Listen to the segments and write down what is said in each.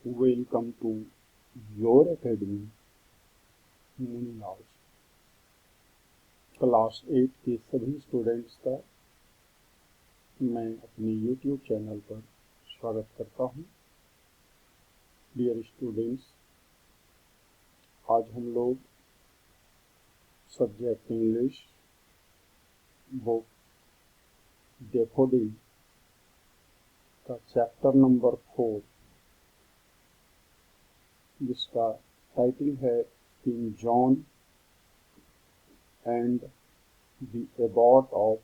Welcome to your academy मुनि knowledge. Class 8 के सभी स्टूडेंट्स का मैं अपने YouTube चैनल पर स्वागत करता हूं। डियर स्टूडेंट्स, आज हम लोग सब्जेक्ट इंग्लिश बुक डैफोडिल का चैप्टर नंबर 4, जिसका टाइटल है king John and the Abbott of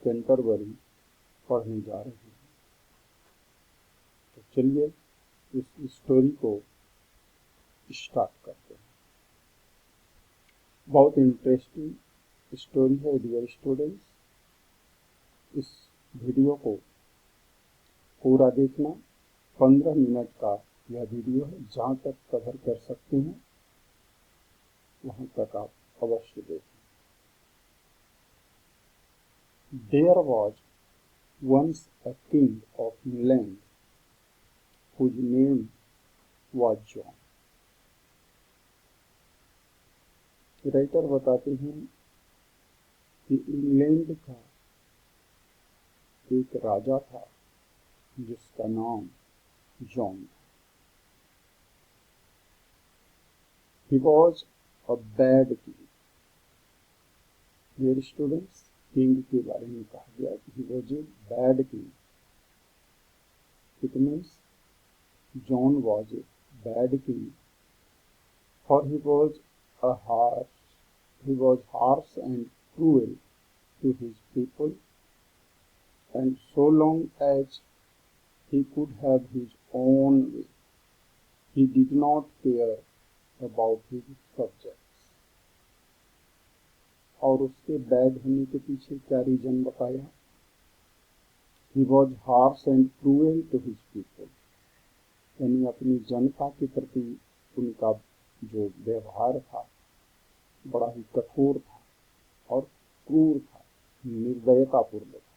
Canterbury पढ़ने जा रहे हैं। तो चलिए इस स्टोरी को स्टार्ट करते हैं। बहुत इंटरेस्टिंग स्टोरी है डियर स्टूडेंट्स। इस वीडियो को पूरा देखना। 15 मिनट का यह वीडियो है। जहाँ तक कवर कर सकते हैं वहाँ तक आप अवश्य देखें। There was once a king of England whose name was John. Writer बताते हैं कि इंग्लैंड का एक राजा था जिसका नाम जॉन था। He was a bad king. Dear students, king के बारे में कहा गया कि he was a bad king. It means John was a bad king, for he was harsh and cruel to his people, and so long as he could have his own way, he did not care about his subjects. और उसके bad होने के पीछे क्या reason बताया? He was harsh and cruel to his people, यानी अपनी जनता के प्रति उनका जो व्यवहार था बड़ा ही कठोर था और क्रूर था, निर्दयतापूर्ण था।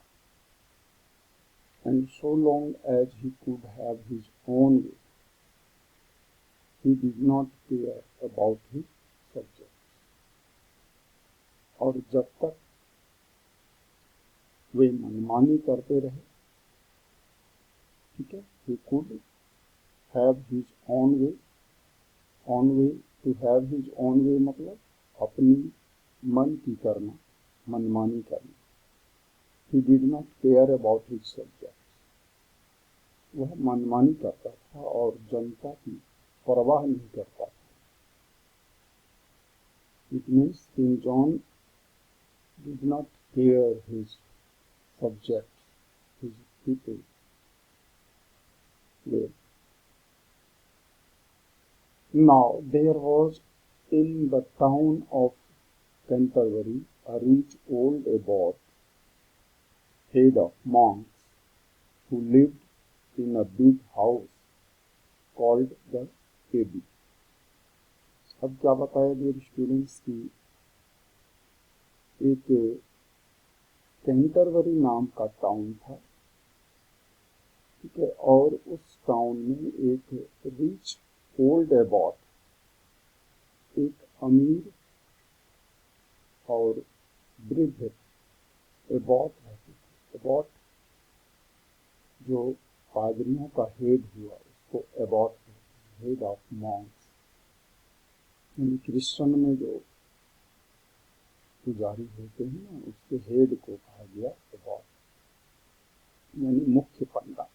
And so long as he could have his own way, he did not care about his subjects. और जब तक वे मनमानी करते रहे, ठीक है, he could have his own way. own way, to have his own way मतलब अपनी मन की करना, मनमानी करना। He did not care about his subjects. वह मनमानी करता था और जनता की परवाह नहीं करता था। It means King John did not care his subjects, his people well. Now there was in the town of Canterbury a rich old abbot, head of monks, who lived in a big house called the Abbey. अब क्या बताया dear students की एक Canterbury नाम का town था, ठीक है, और उस टाउन में एक रिच ओल्ड एबॉट, एक अमीर और वृद्ध एबॉट रहते थे। एबॉट जो पादरियों का हेड हुआ उसको एबॉट, हेड ऑफ मॉन्क्स, यानी क्रिश्चियन में जो पुजारी होते हैं ना, उसके हेड को कहा गया एबॉट, यानी मुख्य पंडा।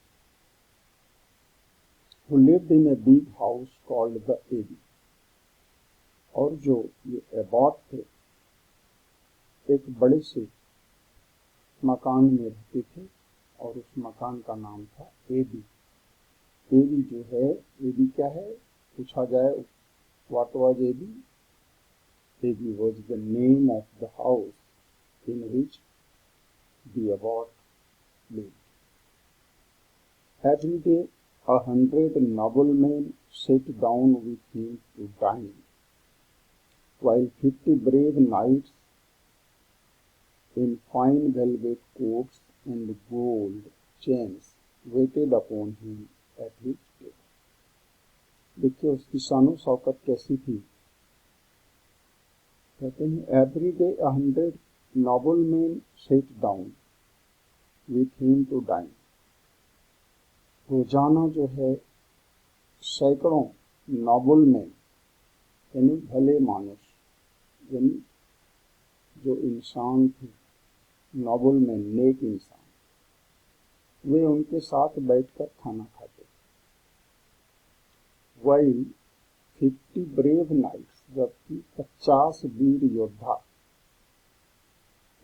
Who lived in a big house called the Abbey. और जो ये एबॉट थे एक बड़े से मकान में रहते थे और उस मकान का नाम था एबी। एबी जो है, एबी क्या है पूछा जाए, what was abbey? Abbey was the name of the house in which the abbot lived. Every day 100 noblemen sat down with him to dine, while 50 brave knights in fine velvet coats and gold chains waited upon him at his table. देखिए उसकी शानो शौकत कैसी थी। कहते हैं every day 100 nobleman sat down with him to dine. रोजाना जो है सैकड़ों नोबलमैन यानी भले मानुष, यानी जो इंसान थे, नोबलमैन नेक इंसान, वे उनके साथ बैठकर खाना खाते। वाइल 50 ब्रेव नाइट्स, जबकि 50 वीर योद्धा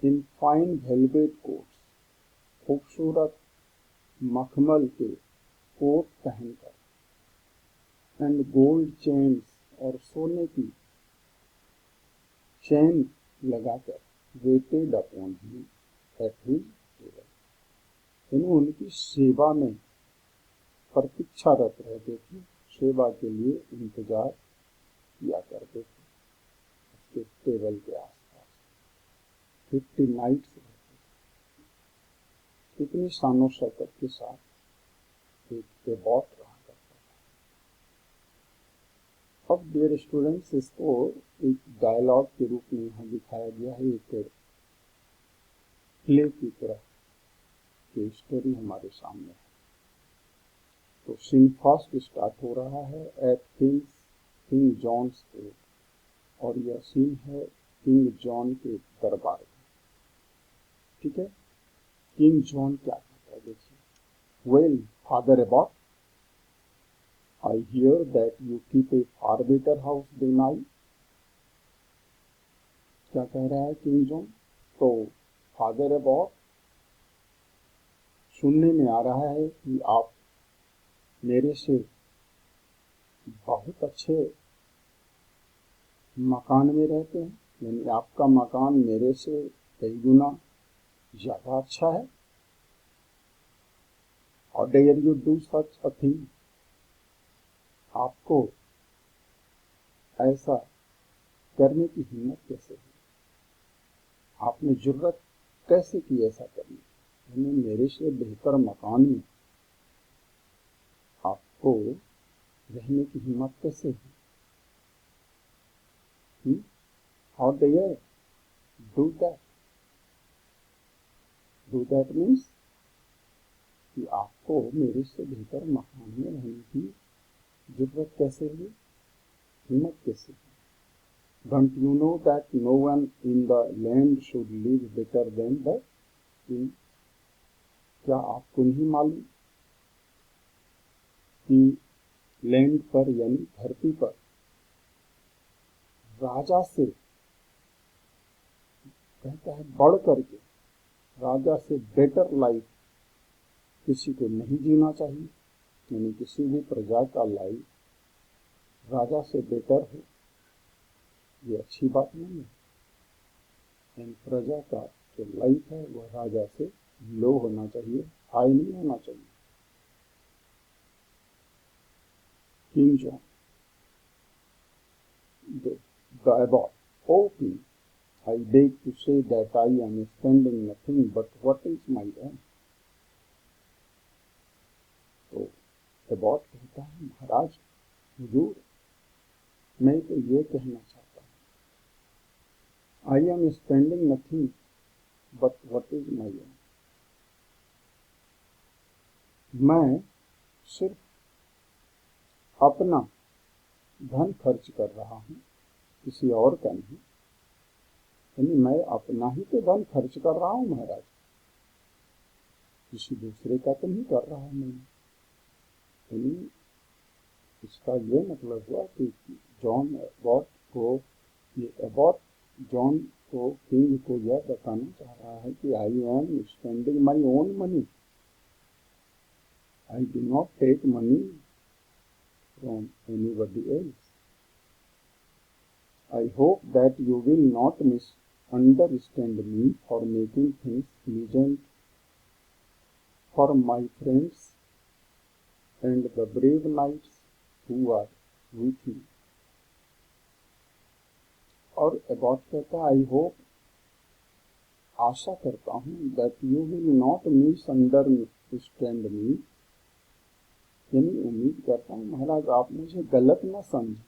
इन फाइन वेलवेट कोट्स, खूबसूरत मखमल के कोट पहनकर, एंड गोल्ड चेन्स, और सोने की चैन लगाकर, waited upon him at his table, यानी उनकी सेवा में प्रतीक्षारत रहते थे, सेवा के लिए इंतजार किया करते थे उसके टेबल के आसपास। 50 नाइट्स रहते थे। इतनी शानो शौकत के साथ एक एबॉट रहा करता था। अब डियर स्टूडेंट्स, इसको एक डायलॉग के रूप में यहाँ दिखाया गया है, एक प्ले की तरह की स्टोरी हमारे सामने है। तो सीन फर्स्ट स्टार्ट हो रहा है एट किंग जॉन्स कोर्ट, और यह सीन है किंग जॉन के दरबार में। ठीक है, किंग जॉन क्या कहता है देखिए। Well father abbot, I hear that you keep a far better house than I. क्या कह रहा है किंग जॉन? तो फादर एबॉट, सुनने में आ रहा है कि आप मेरे से बहुत अच्छे मकान में रहते हैं, यानी आपका मकान मेरे से कई गुना ज्यादा अच्छा है। और dare you do such a thing, आपको ऐसा करने की हिम्मत कैसे हुई, आपने जुर्रत कैसे की ऐसा करने की, यानी मेरे से बेहतर मकान में आपको रहने की हिम्मत कैसे हुई? How dare do that? Do that means कि आपको मेरे से बेहतर मकान में रहने की जरूरत कैसे हुई, हिम्मत कैसे हुई? Don't you know that no one in the land should live better than the king? क्या आपको नहीं मालूम कि लैंड पर यानी धरती पर राजा से, कहता है बढ़ करके, राजा से बेटर लाइफ किसी को नहीं जीना चाहिए, यानी किसी भी प्रजा का लाइफ राजा से बेटर हो, ये अच्छी बात नहीं है। यानी प्रजा का जो लाइफ है वह राजा से लो होना चाहिए, हाई नहीं होना चाहिए। King John the abbot, O king, I beg to say that I am spending nothing but what is my own. तो एबॉट कहता है महाराज हुजूर, मैं तो ये कहना चाहता हूँ, आई am spending nothing but what is my own. मैं सिर्फ अपना धन खर्च कर रहा हूँ, किसी और का नहीं, यानी मैं अपना ही तो धन खर्च कर रहा हूँ महाराज, किसी दूसरे का तो नहीं कर रहा मैं। यानी इसका ये मतलब हुआ कि जॉन एबॉट को, ये एबॉट जॉन को, किंग को यह बताना चाह रहा है कि I am spending my own money, I do not take money from anybody else. I hope that you will not misunderstand me for making things pleasant for my friends and the brave knights who are with me. और Abbott कहता है, I hope, आशा करता हूँ, that you will not misunderstand me, यानी उम्मीद करता हूँ महाराज आप मुझे गलत ना समझें,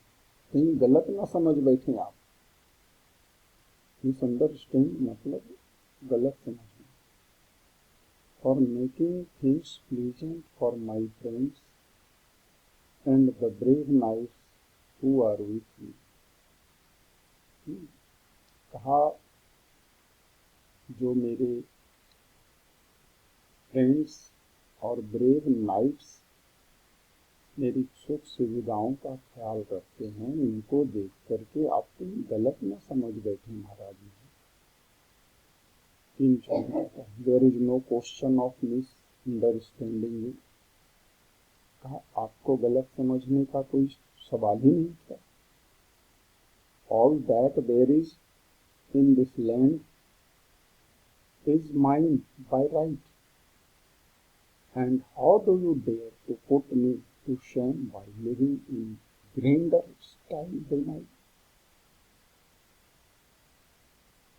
कहीं गलत ना समझ बैठे आप। मिसअंडरस्टैंड मतलब गलत समझना। For making things pleasant for my friends and the brave knights who are with me. कहा जो मेरे फ्रेंड्स और ब्रेव नाइट्स मेरी सुख सुविधाओं का ख्याल रखते हैं, इनको देख करके आप कहीं गलत न समझ बैठे Maharaj ji. There is no question of misunderstanding you. कहा आपको गलत समझने का कोई सवाल ही नहीं था। All that there is in this land is mine by right, and how do you dare to put me to shame by living in grander style than I?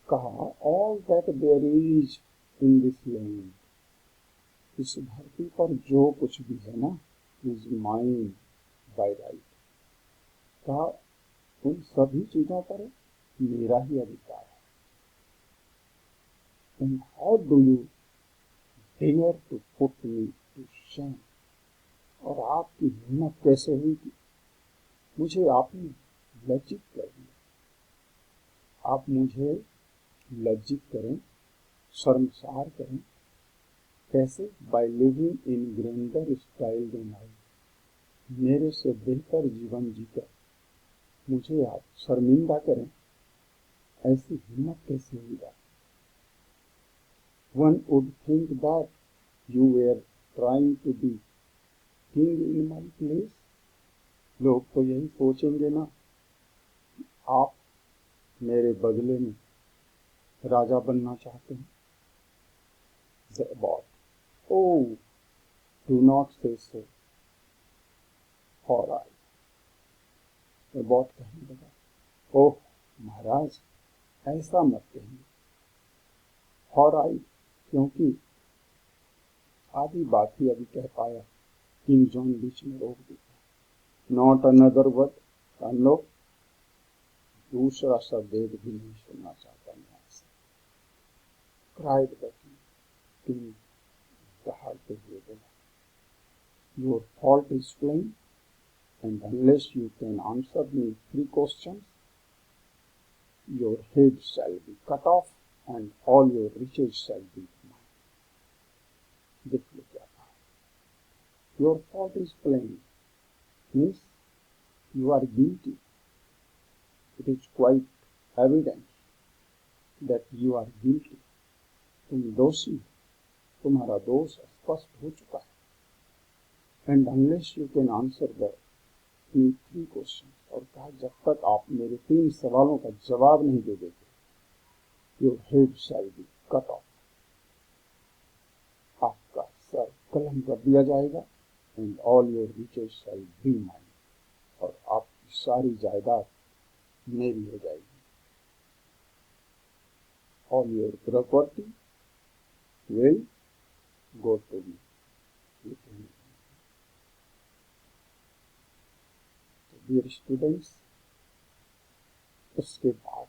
कहा all that there is in this land, इस धरती पर जो कुछ भी है ना, is mine by right। कहा उन सभी चीजों पर मेरा ही अधिकार है। And how do you dare to put me to shame? और आपकी हिम्मत कैसे हुई कि मुझे आपने लज्जित कर दिया। आप मुझे लज्जित करें, शर्मसार करें। कैसे? By living in grander style than I, मेरे से बेहतर जीवन जीकर मुझे आप शर्मिंदा करें, ऐसी हिम्मत कैसे हुई आप? One would think that you were trying to be king in my place. लोग तो यही सोचेंगे ना, आप मेरे बदले में राजा बनना चाहते हैं। Oh, do not say so, for I। बहुत कहने लगा, ओह महाराज ऐसा मत कहिए। For I, क्योंकि आधी बात ही अभी कह पाया, किंग जॉन बीच में रोक दिया। नॉट अनदर वर्ड, कान लोग दूसरा शब्द एक भी नहीं सुनना चाहता यहाँ से। क्राइड द किंग दहाड़ते हुए बोला, your fault is plain and unless you can answer me 3 questions, your head shall be cut off and all your riches shall be mine। देख लो क्या कहा। Your fault is plain means you are guilty। It is quite evident that you are guilty। तुम दोषी, तुम्हारा दोष स्पष्ट हो चुका है। And unless you can answer the 3 question, और कहा जब तक आप मेरे 3 सवालों का जवाब नहीं दे देते, your head shall be cut off, आपका सर कलम कर दिया जाएगा। And all your riches shall be mine, और आपकी सारी जायदाद मेरी हो जाएगी। All your property will go to me. Dear students, उसके बाद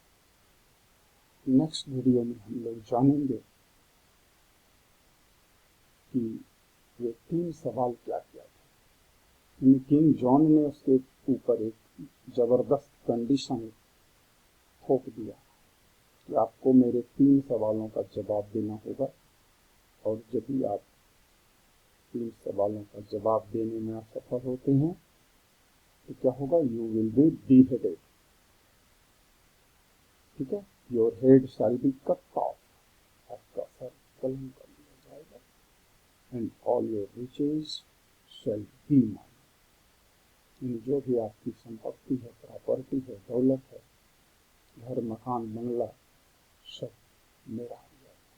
नेक्स्ट वीडियो में हम लोग जानेंगे कि ये 3 सवाल क्या क्या थे। किंग जॉन ने उसके ऊपर एक जबरदस्त कंडीशन थोप दिया कि आपको मेरे 3 सवालों का जवाब देना होगा, और जब भी आप 3 सवालों का जवाब देने में असफल होते हैं तो क्या होगा? You will be beheaded। ठीक है, your head shall be cut off, आपका सर कलम कर दिया जाएगा। And all your riches shall be mine, जो भी आपकी संपत्ति है, प्रॉपर्टी है, दौलत है, घर मकान बंगला, सब मेरा हो जाएगा।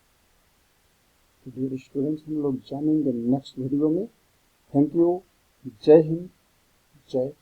तो डियर स्टूडेंट्स, हम लोग जानेंगे नेक्स्ट वीडियो में। Thank you. जय हिंद, जय